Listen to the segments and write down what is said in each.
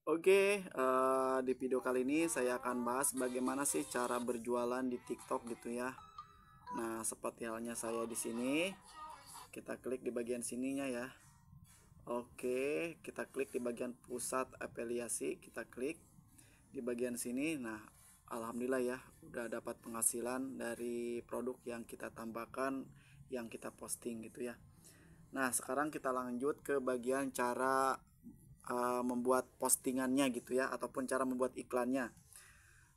Oke, di video kali ini saya akan bahas bagaimana sih cara berjualan di TikTok gitu ya. Nah, seperti halnya saya di sini, kita klik di bagian sininya ya. Oke, kita klik di bagian pusat afiliasi, kita klik di bagian sini. Nah, alhamdulillah ya, udah dapat penghasilan dari produk yang kita tambahkan, yang kita posting gitu ya. Nah, sekarang kita lanjut ke bagian cara membuat postingannya gitu ya, ataupun cara membuat iklannya.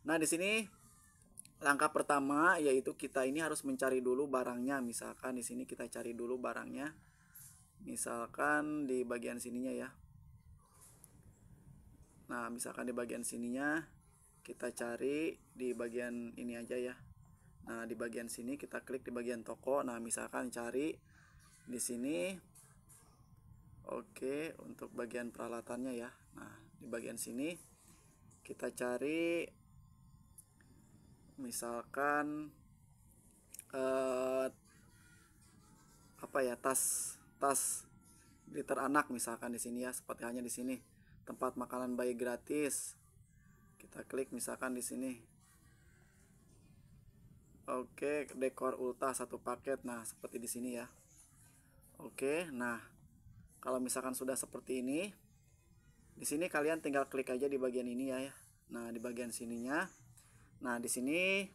Nah, di sini langkah pertama yaitu kita ini harus mencari dulu barangnya. Misalkan di sini kita cari dulu barangnya. Misalkan di bagian sininya ya. Nah, misalkan di bagian sininya kita cari di bagian ini aja ya. Nah, di bagian sini kita klik di bagian toko. Nah, misalkan cari di sini. Oke, untuk bagian peralatannya ya. Nah, di bagian sini kita cari misalkan apa ya, tas glitter anak misalkan di sini ya, seperti hanya di sini tempat makanan bayi gratis. Kita klik misalkan di sini. Oke, dekor ulta satu paket. Nah, seperti di sini ya. Oke, nah kalau misalkan sudah seperti ini, di sini kalian tinggal klik aja di bagian ini ya. Nah, di bagian sininya. Nah, di sini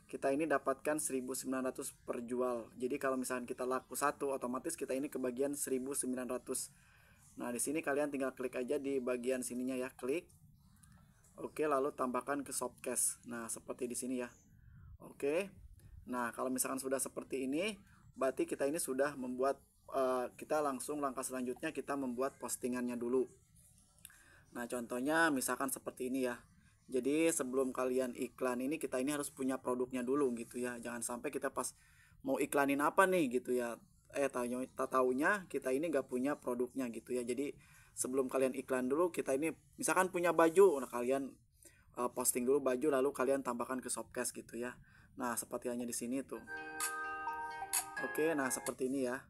kita ini dapatkan 1900 per jual. Jadi kalau misalkan kita laku satu, otomatis kita ini ke bagian 1900. Nah, di sini kalian tinggal klik aja di bagian sininya ya, klik. Oke, lalu tambahkan ke Shopcash. Nah, seperti di sini ya. Oke. Nah, kalau misalkan sudah seperti ini, berarti kita ini sudah membuat kita langsung langkah selanjutnya kita membuat postingannya dulu. Nah, contohnya misalkan seperti ini ya. Jadi sebelum kalian iklan ini, kita ini harus punya produknya dulu gitu ya. Jangan sampai kita pas mau iklanin apa nih gitu ya, taunya kita ini gak punya produknya gitu ya. Jadi sebelum kalian iklan dulu, kita ini misalkan punya baju, nah kalian posting dulu baju, lalu kalian tambahkan ke Shopcash gitu ya. Nah, seperti hanya di sini tuh. Oke, nah seperti ini ya.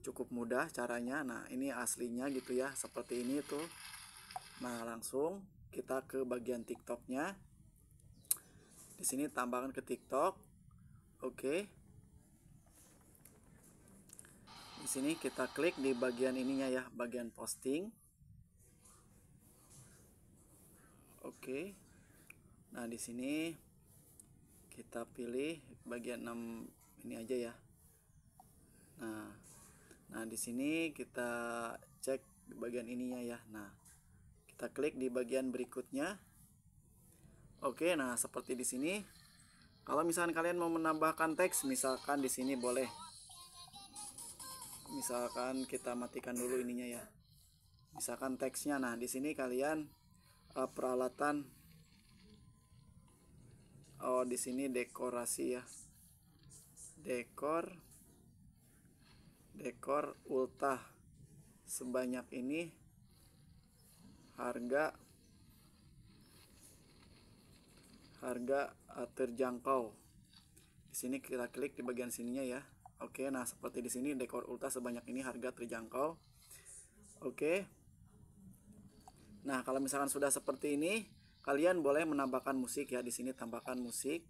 Cukup mudah caranya. Nah, ini aslinya gitu ya, seperti ini tuh. Nah, langsung kita ke bagian TikToknya. Di sini tambahkan ke TikTok. Oke. Di sini kita klik di bagian ininya ya, bagian posting. Oke. Nah, di sini kita pilih bagian 6 ini aja ya. Nah, di sini kita cek di bagian ininya ya. Nah, kita klik di bagian berikutnya. Oke, nah seperti di sini. Kalau misalkan kalian mau menambahkan teks, misalkan di sini boleh. Misalkan kita matikan dulu ininya ya. Misalkan teksnya. Nah, di sini kalian peralatan. Oh, di sini dekorasi ya. Dekor ultah sebanyak ini, harga terjangkau. Di sini kita klik di bagian sininya ya. Oke, nah seperti di sini dekor ultah sebanyak ini, harga terjangkau. Oke. Nah, kalau misalkan sudah seperti ini, kalian boleh menambahkan musik ya. Di sini tambahkan musik.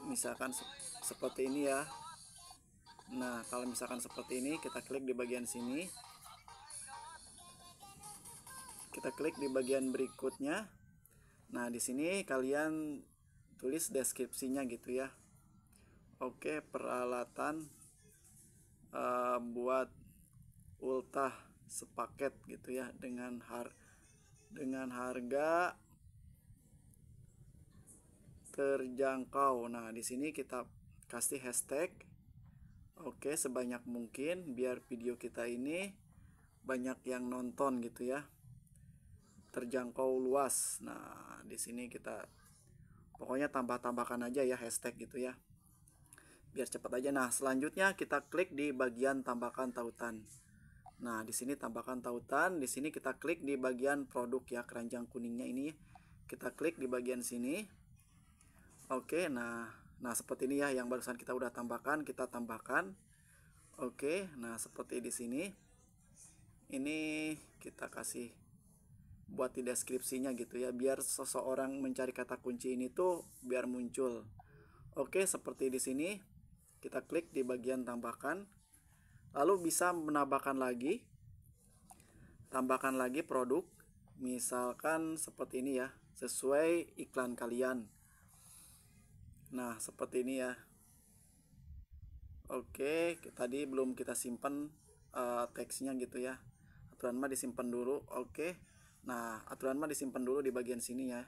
Misalkan seperti ini ya. Nah, kalau misalkan seperti ini, kita klik di bagian sini. Kita klik di bagian berikutnya. Nah, di sini kalian tulis deskripsinya gitu ya. Oke, peralatan buat ultah sepaket gitu ya, dengan harga terjangkau. Nah, di sini kita kasih hashtag. Oke, sebanyak mungkin biar video kita ini banyak yang nonton gitu ya. Terjangkau luas. Nah, di sini kita pokoknya tambahkan aja ya hashtag gitu ya. Biar cepat aja. Nah, selanjutnya kita klik di bagian tambahkan tautan. Nah, di sini tambahkan tautan. Di sini kita klik di bagian produk ya, keranjang kuningnya ini. Kita klik di bagian sini. Oke, nah seperti ini ya, yang barusan kita udah tambahkan, kita tambahkan. Oke, nah seperti di sini. Ini kita kasih buat di deskripsinya gitu ya, biar seseorang mencari kata kunci ini tuh biar muncul. Oke, seperti di sini kita klik di bagian tambahkan, lalu bisa menambahkan lagi, tambahkan lagi produk, misalkan seperti ini ya, sesuai iklan kalian. Nah, seperti ini ya. Oke, tadi belum kita simpan teksnya gitu ya. Aturan mah disimpan dulu. Oke. Nah, aturan mah disimpan dulu di bagian sini ya.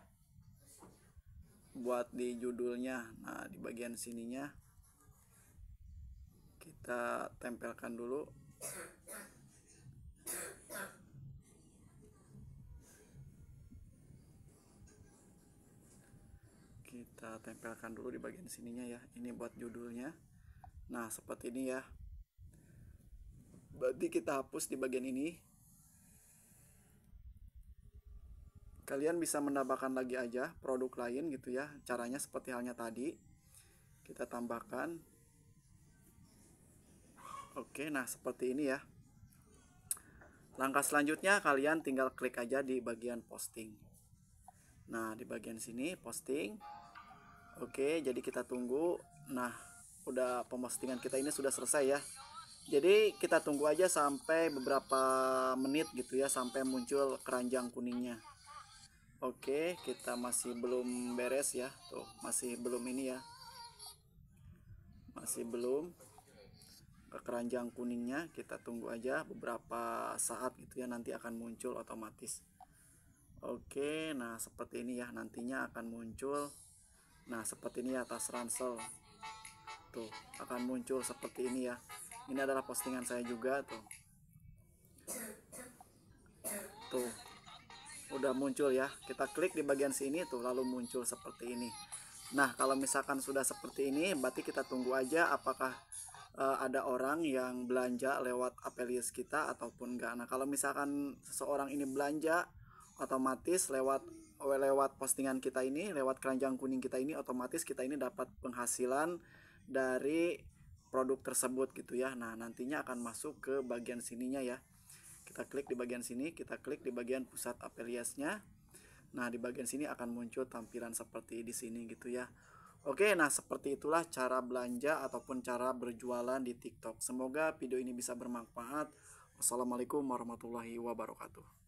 Buat di judulnya. Nah, di bagian sininya kita tempelkan dulu. Kita tempelkan dulu di bagian sininya ya. Ini buat judulnya. Nah, seperti ini ya. Berarti kita hapus di bagian ini. Kalian bisa menambahkan lagi aja produk lain gitu ya. Caranya seperti halnya tadi. Kita tambahkan. Oke, nah seperti ini ya. Langkah selanjutnya kalian tinggal klik aja di bagian posting. Nah, di bagian sini posting. Oke, jadi kita tunggu. Nah, udah pempostingan kita ini sudah selesai ya. Jadi kita tunggu aja sampai beberapa menit gitu ya, sampai muncul keranjang kuningnya. Oke, kita masih belum beres ya. Tuh, masih belum ini ya. Masih belum ke keranjang kuningnya. Kita tunggu aja beberapa saat gitu ya, nanti akan muncul otomatis. Oke, nah seperti ini ya, nantinya akan muncul. Nah, seperti ini ya, tas ransel. Tuh, akan muncul seperti ini ya. Ini adalah postingan saya juga tuh. Tuh, udah muncul ya. Kita klik di bagian sini tuh, lalu muncul seperti ini. Nah, kalau misalkan sudah seperti ini, berarti kita tunggu aja apakah ada orang yang belanja lewat affiliate kita ataupun enggak. Nah, kalau misalkan seseorang ini belanja, otomatis lewat postingan kita ini, lewat keranjang kuning kita ini, otomatis kita ini dapat penghasilan dari produk tersebut gitu ya. Nah, nantinya akan masuk ke bagian sininya ya. Kita klik di bagian sini, kita klik di bagian pusat affiliate-nya. Nah, di bagian sini akan muncul tampilan seperti di sini gitu ya. Oke, nah seperti itulah cara belanja ataupun cara berjualan di TikTok. Semoga video ini bisa bermanfaat. Wassalamualaikum warahmatullahi wabarakatuh.